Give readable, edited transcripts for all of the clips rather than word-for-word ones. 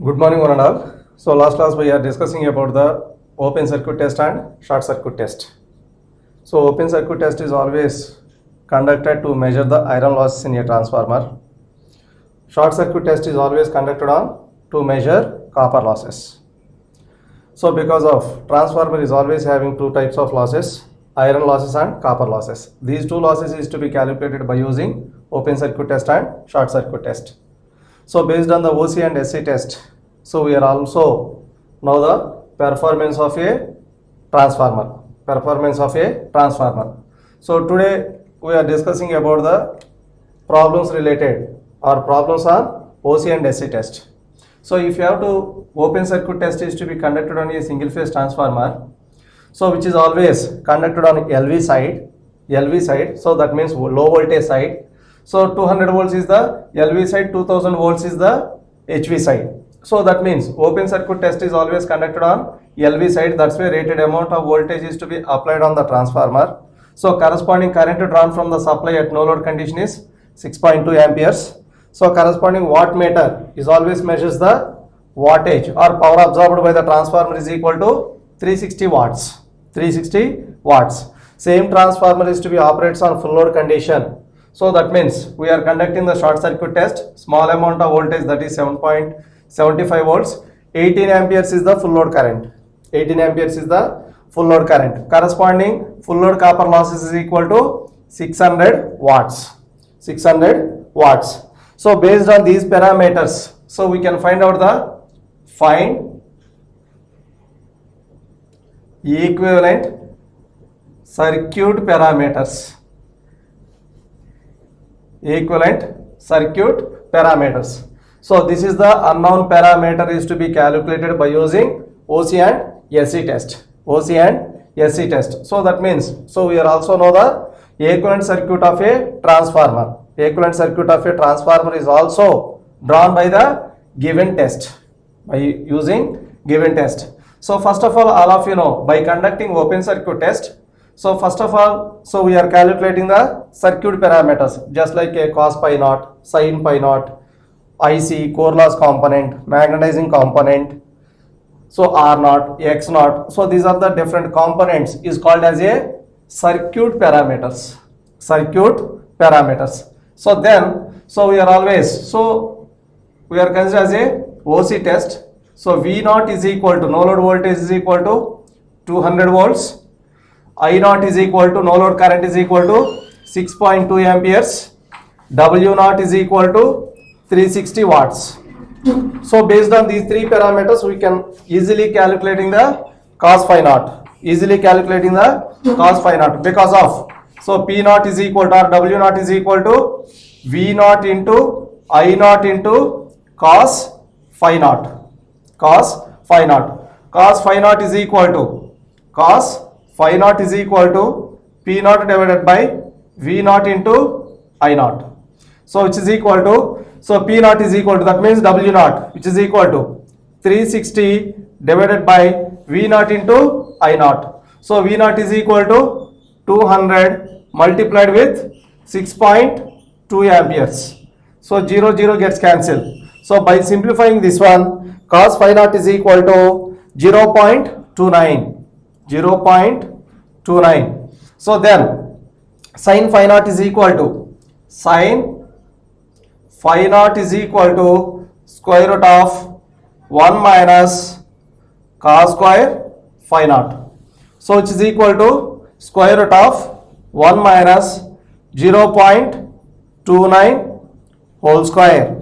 Good morning, one and all. So last class we are discussing about the open circuit test and short circuit test. So open circuit test is always conducted to measure the iron losses in a transformer. Short circuit test is always conducted on to measure copper losses. So because of transformer is always having two types of losses, iron losses and copper losses. These two losses is to be calculated by using open circuit test and short circuit test. So based on the OC and SC test, so we are also know the performance of a transformer. So today we are discussing about the problems related or problems on OC and SC test. So if you have to open circuit test is to be conducted on a single phase transformer, so which is always conducted on LV side, so that means low voltage side. So 200 volts is the LV side, 2000 volts is the HV side. So that means open circuit test is always conducted on LV side. That's why rated amount of voltage is to be applied on the transformer. So corresponding current drawn from the supply at no load condition is 6.2 amperes. So corresponding wattmeter is always measures the wattage or power absorbed by the transformer is equal to 360 watts. Same transformer is to be operates on full load condition. So that means we are conducting the short circuit test, small amount of voltage, that is 7.75 volts, 18 amperes is the full load current. Corresponding full load copper losses is equal to 600 watts. So based on these parameters, so we can find out the equivalent circuit parameters. So this is the unknown parameter is to be calculated by using OC and SC test. So that means, so we are also know the equivalent circuit of a transformer. Equivalent circuit of a transformer is also drawn by the given test, by using given test. So first of all of you know, by conducting open circuit test, so first of all, so we are calculating the circuit parameters just like a cos pi naught, sin pi naught, IC, core loss component, magnetizing component, so R naught, X naught. So these are the different components is called as a circuit parameters. So then, so we are always, so we are considered as a OC test. So V naught is equal to no load voltage is equal to 200 volts. I naught is equal to no load current is equal to 6.2 amperes. W naught is equal to 360 watts. So based on these three parameters, we can easily calculating the cos phi naught. Because of, so P naught is equal to, or W naught is equal to V naught into I naught into cos phi naught. Cos phi naught is equal to P naught divided by V naught into I naught. So which is equal to, so P naught is equal to, that means W naught, which is equal to 360 divided by V naught into I naught. So V naught is equal to 200 multiplied with 6.2 amperes. So 0 gets cancelled. So by simplifying this one, cos phi naught is equal to 0.29. So then sin phi naught is equal to, square root of 1 minus cos square phi naught. So which is equal to square root of 1 minus 0.29 whole square.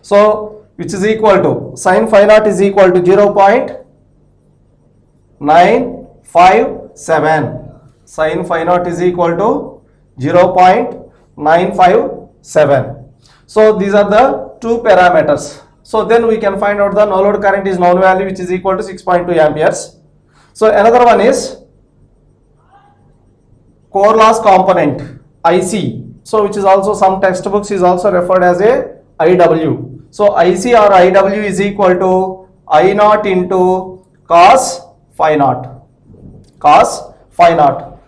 So which is equal to, sin phi naught is equal to 0.957. Sin phi naught is equal to 0.957. So these are the two parameters. So then we can find out the no load current is known value, which is equal to 6.2 amperes. So another one is core loss component, IC. So which is also, some textbooks is also referred as a IW. So IC or IW is equal to I naught into cos phi naught.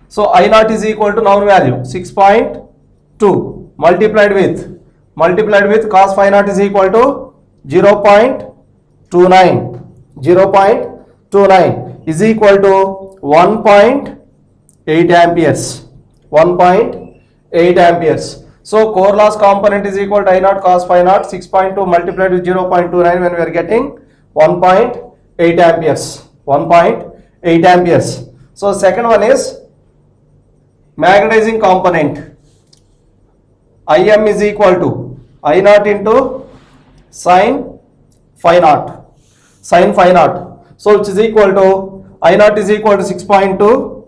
So I naught is equal to known value 6.2 multiplied with multiplied with cos phi naught is equal to 0.29. 0.29 is equal to 1.8 amperes. 1.8 amperes. So core loss component is equal to I naught cos phi naught, 6.2 multiplied with 0.29 when we are getting 1.8 amperes. 1.8 amperes. So second one is magnetizing component. Im is equal to I naught into sin phi naught. Sin phi naught. So which is equal to I naught is equal to 6.2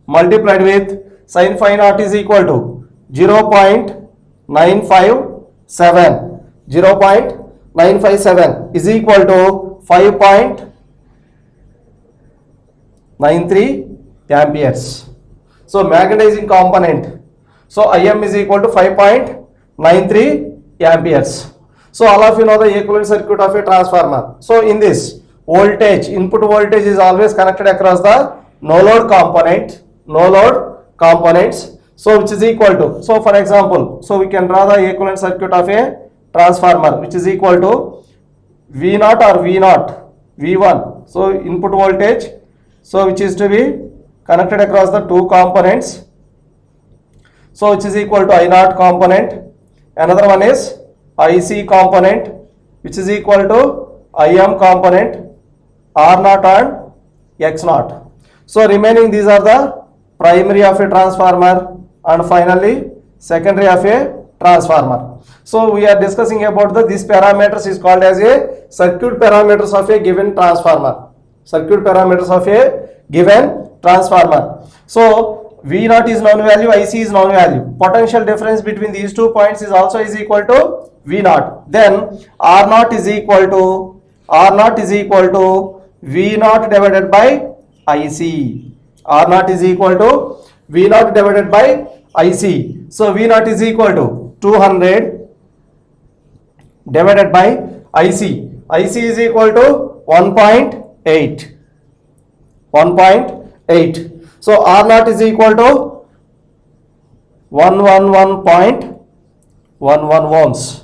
multiplied with sin phi naught is equal to 0.957. 0.957 is equal to 5.93 amperes. So magnetizing component. So Im is equal to 5.93 amperes. So all of you know the equivalent circuit of a transformer. So in this voltage, input voltage is always connected across the no load component. No load components. So which is equal to, so for example, so we can draw the equivalent circuit of a transformer which is equal to V0 or V0, V1. So input voltage, so which is to be connected across the two components. So which is equal to I0 component. Another one is IC component which is equal to IM component, R0 and X0. So remaining these are the primary of a transformer and finally secondary of a transformer. So we are discussing about these parameters is called as a circuit parameters of a given transformer. Circuit parameters of a given transformer. So V0 is known value, IC is known value. Potential difference between these 2 points is also is equal to V0. Then R0 is equal to V0 divided by IC. R0 is equal to V0 divided by IC. So V0 is equal to 200 divided by IC. IC is equal to 1.8. 1.8. So R0 is equal to 111.11 ohms.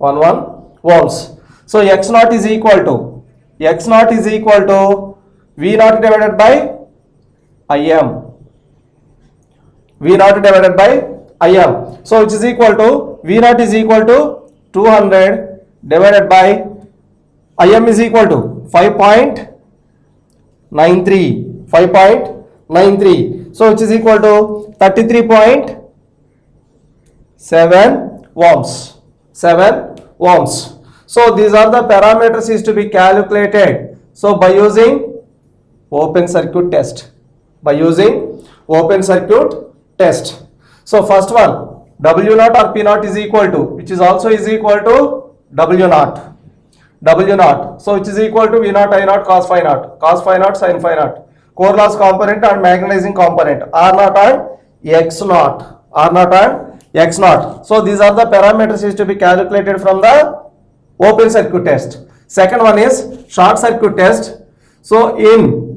11 ohms. So X0 is equal to V0 divided by IM. V0 divided by IM. So which is equal to V0 is equal to 200 divided by IM is equal to 5.93. 5.93. So which is equal to 33.7 ohms. 7 ohms. So these are the parameters is to be calculated. So by using open circuit test. By using open circuit test. So first one, W0 or P0 is equal to, which is also is equal to W0. W0. So which is equal to V0 I0 cos phi naught. Cos phi naught sin phi naught. Core loss component and magnetizing component. R0 and X0. R0 and X0. So these are the parameters is to be calculated from the open circuit test. Second one is short circuit test. So in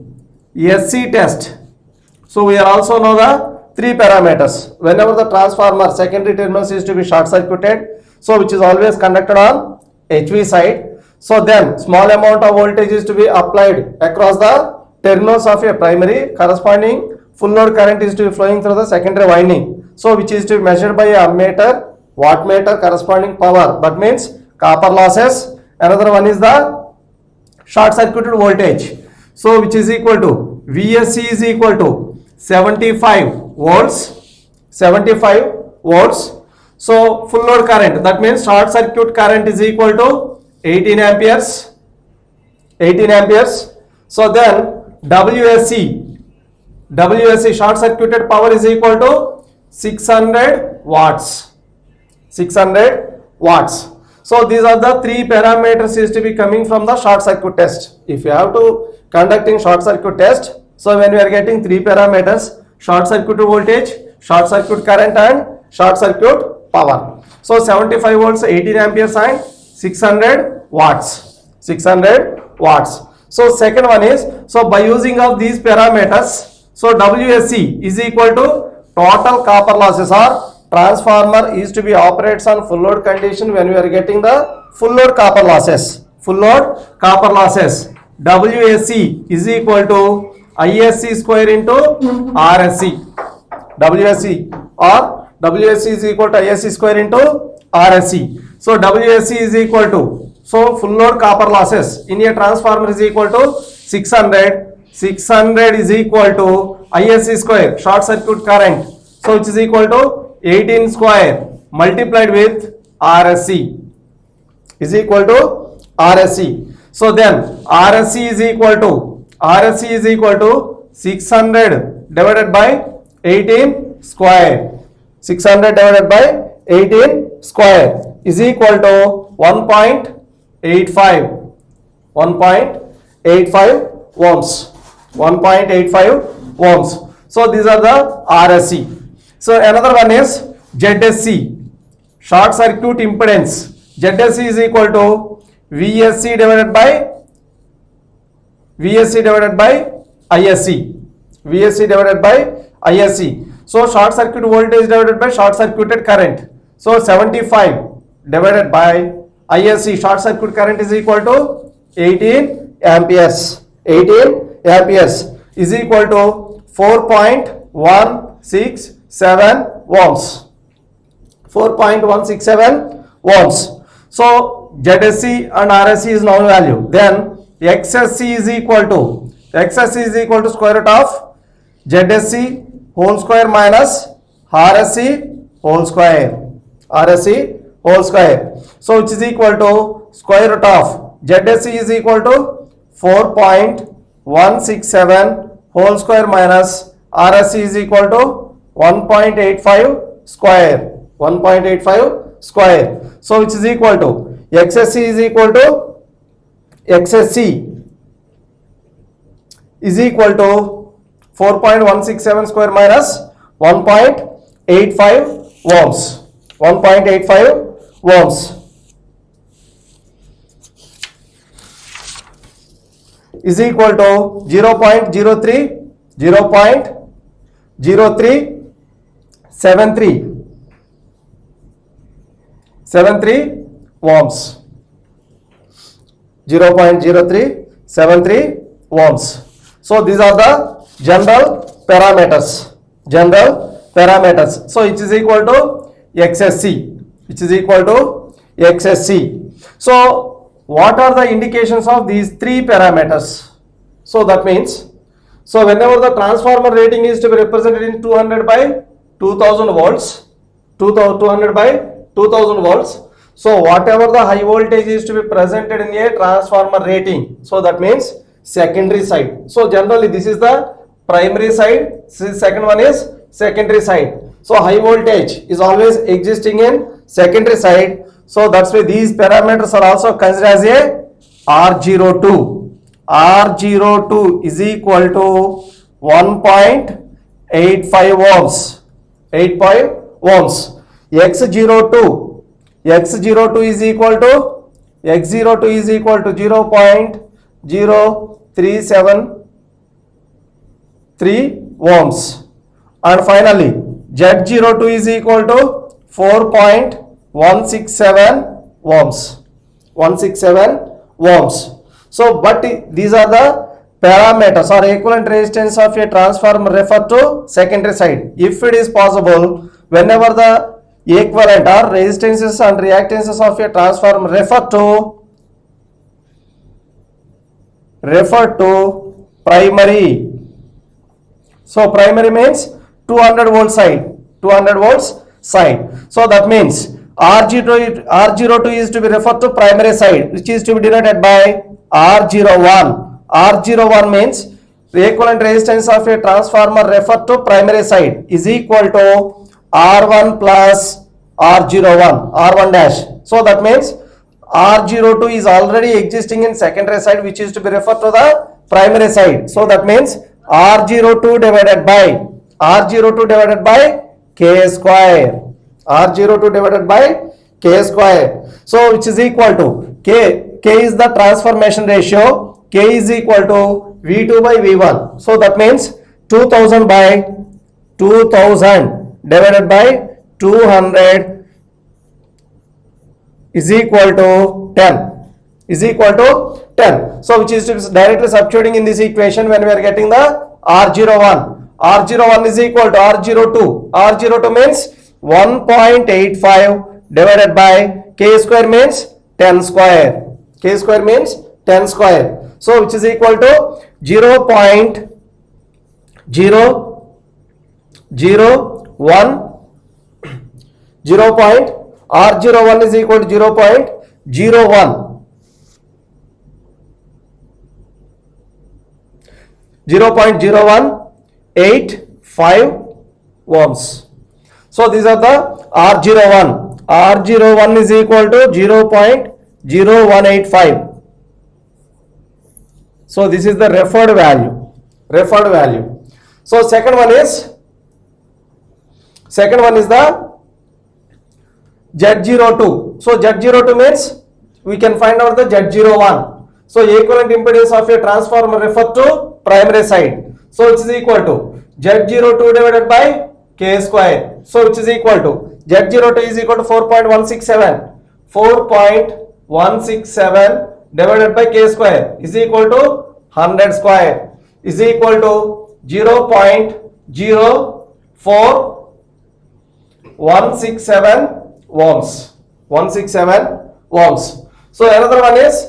SC test, so we are also know the three parameters. Whenever the transformer secondary terminals is to be short circuited, so which is always conducted on HV side. So then small amount of voltage is to be applied across the terminals of a primary, corresponding full load current is to be flowing through the secondary winding. So which is to be measured by a ammeter, wattmeter, corresponding power. That means copper losses. Another one is the short circuited voltage. So which is equal to VSC is equal to 75 volts. 75 volts. So full load current, that means short circuit current is equal to 18 amperes. 18 amperes. So then WSC short circuited power is equal to 600 watts. 600 watts. So these are the three parameters is to be coming from the short circuit test. If you have to conducting short circuit test, so when we are getting three parameters, short circuit voltage, short circuit current and short circuit power. So 75 volts, 18 amperes and 600 watts. 600 watts. So second one is, so by using of these parameters, so WSC is equal to total copper losses or transformer is to be operates on full load condition when we are getting the full load copper losses. Full load copper losses. WSC is equal to ISC square into RSC. WSC or WSC is equal to ISC square into RSC. So WSC is equal to, so full load copper losses in a transformer is equal to 600. 600 is equal to ISC square, short circuit current. So which is equal to 18 square multiplied with RSC is equal to RSC. So then RSC is equal to 600 divided by 18 square. 600 divided by 18 square is equal to 1.85. 1.85 ohms. 1.85 ohms. So these are the RSC. So another one is ZSC, short circuit impedance. ZSC is equal to VSC divided by ISC. VSC divided by ISC. So short circuit voltage divided by short circuited current. So 75 divided by ISC, short circuit current is equal to 18 amperes. 18 amperes is equal to 4.167 ohms. 4.167 ohms. So ZSC and RSC is known value. Then XSC is equal to square root of ZSC whole square minus RSC whole square. RSC whole square. So which is equal to square root of ZSC is equal to 4.167 whole square minus RSC is equal to 1.85 square. 1.85 square. So which is equal to XSC is equal to 4.167 square minus 1.85 ohms. 1.85 ohms is equal to 0.0373 ohms. 0.0373 ohms. So these are the general parameters. So it is equal to XSC. So what are the indications of these three parameters? So that means, so whenever the transformer rating is to be represented in 200 by 2000 volts, 200 by 2000 volts. So whatever the high voltage is to be presented in a transformer rating, so that means secondary side. So generally this is the primary side, second one is secondary side. So high voltage is always existing in secondary side. So that's why these parameters are also considered as a R02. R02 is equal to 1.85 ohms. 85 ohms. X02 is equal to 0.0373 ohms. And finally Z02 is equal to 4.167 ohms. 167 ohms. So but these are the parameters or equivalent resistance of a transformer referred to secondary side. If it is possible, whenever the equivalent or resistances and reactances of a transformer refer to primary. So primary means 200 volt side. 200 volts side. So that means R02 is to be referred to primary side, which is to be denoted by R01. R01 means the equivalent resistance of a transformer referred to primary side is equal to R1 plus R01, R1 dash. So that means R02 is already existing in secondary side, which is to be referred to the primary side. So that means R02 divided by K square. R02 divided by K square. So which is equal to K is the transformation ratio. K is equal to V2 by V1. So that means 2000 by 2000 divided by 200 is equal to 10, is equal to 10. So which is directly substituting in this equation when we are getting the R01. R01 is equal to R02. R02 means 1.85 divided by K square means 10 square. K square means 10 square. So which is equal to 0.001 R01 is equal to 0.01 0.0185 ohms. So these are the R01. R01 is equal to 0.0185. So this is the referred value. Referred value. So second one is the Z02. So Z02 means we can find out the Z01. So equivalent impedance of a transformer referred to primary side. So it is equal to Z02 divided by K square. So which is equal to Z02 is equal to 4.167. 4.167 divided by K square is equal to 100 square is equal to 0.04167 ohms. 167 ohms. So another one is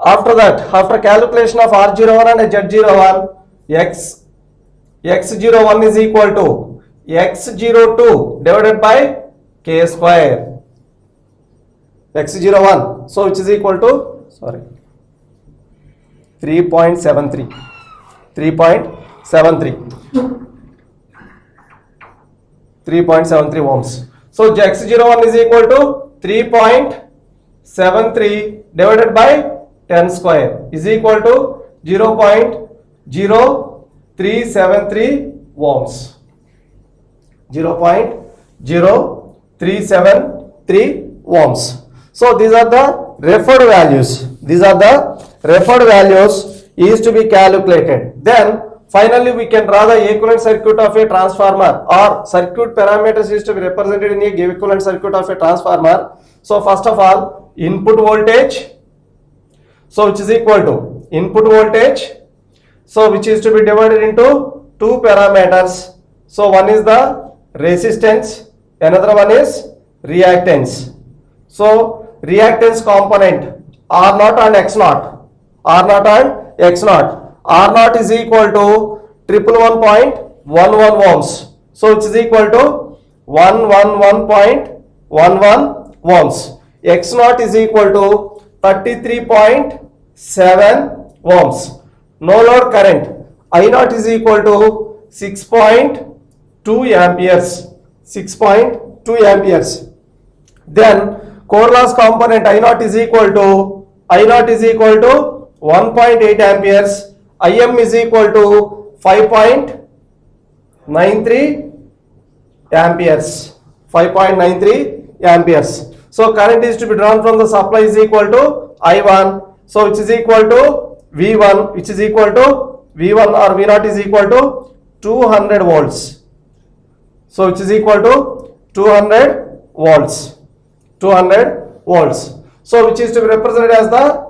after that, after calculation of R01 and Z01, X01 is equal to X02 divided by K square. X01. So which is equal to 3.73. 3.73 ohms. So X01 is equal to 3.73 divided by 10 square is equal to 0.0373 ohms. 0.0373 ohms. So these are the referred values. These are the referred values is to be calculated. Then finally we can draw the equivalent circuit of a transformer, or circuit parameters is to be represented in a equivalent circuit of a transformer. So first of all, input voltage, so which is equal to input voltage, so which is to be divided into two parameters. So one is the resistance, another one is reactance. So reactance component R0 and X0, R0 and X0. R0 is equal to 111.11 ohms. So it is equal to 111.11 ohms. X0 is equal to 33.7 ohms. No load current I0 is equal to 6.2 amperes. 6.2 amperes. Then core loss component I0 is equal to 1.8 amperes. IM is equal to 5.93 amperes. 5.93 amperes. So current is to be drawn from the supply is equal to I1. So which is equal to V1, which is equal to V1 or V0 is equal to 200 volts. So which is equal to 200 volts. 200 volts. So which is to be represented as the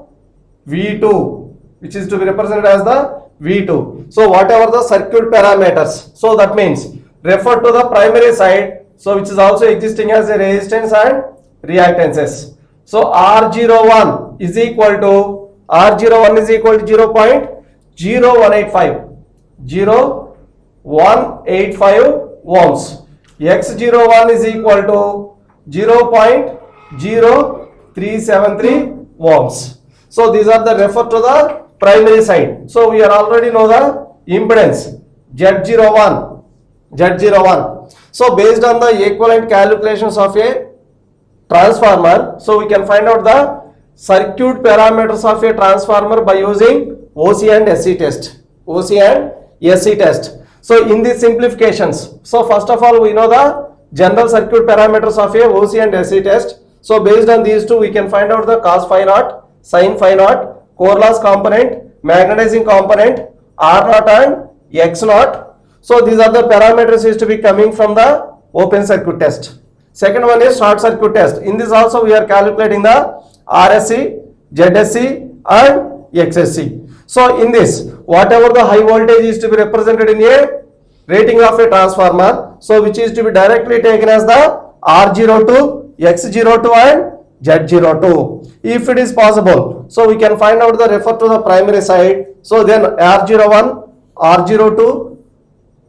V2. Which is to be represented as the V2. So whatever the circuit parameters. So that means refer to the primary side. So which is also existing as a resistance and reactances. So R01 is equal to 0.0185. 0.185 ohms. X01 is equal to 0.0373 ohms. So these are the refer to the primary side. So we are already know the impedance Z01. So based on the equivalent calculations of a transformer, so we can find out the circuit parameters of a transformer by using OC and SC test. OC and SC test. So in these simplifications, so first of all we know the general circuit parameters of a OC and SC test. So based on these two we can find out the cos phi naught, sin phi naught, core loss component, magnetizing component, R0 and X0. So these are the parameters is to be coming from the open circuit test. Second one is short circuit test. In this also we are calculating the RSC, ZSC and XSC. So in this, whatever the high voltage is to be represented in a rating of a transformer, so which is to be directly taken as the R02, X02 and Z02 if it is possible. So we can find out the refer to the primary side. So then R01, R02,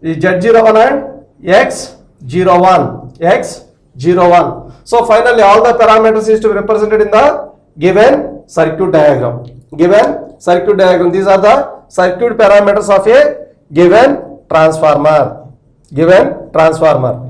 Z01 and X01, X01. So finally all the parameters is to be represented in the given circuit diagram. Given circuit diagram. These are the circuit parameters of a given transformer. Given transformer.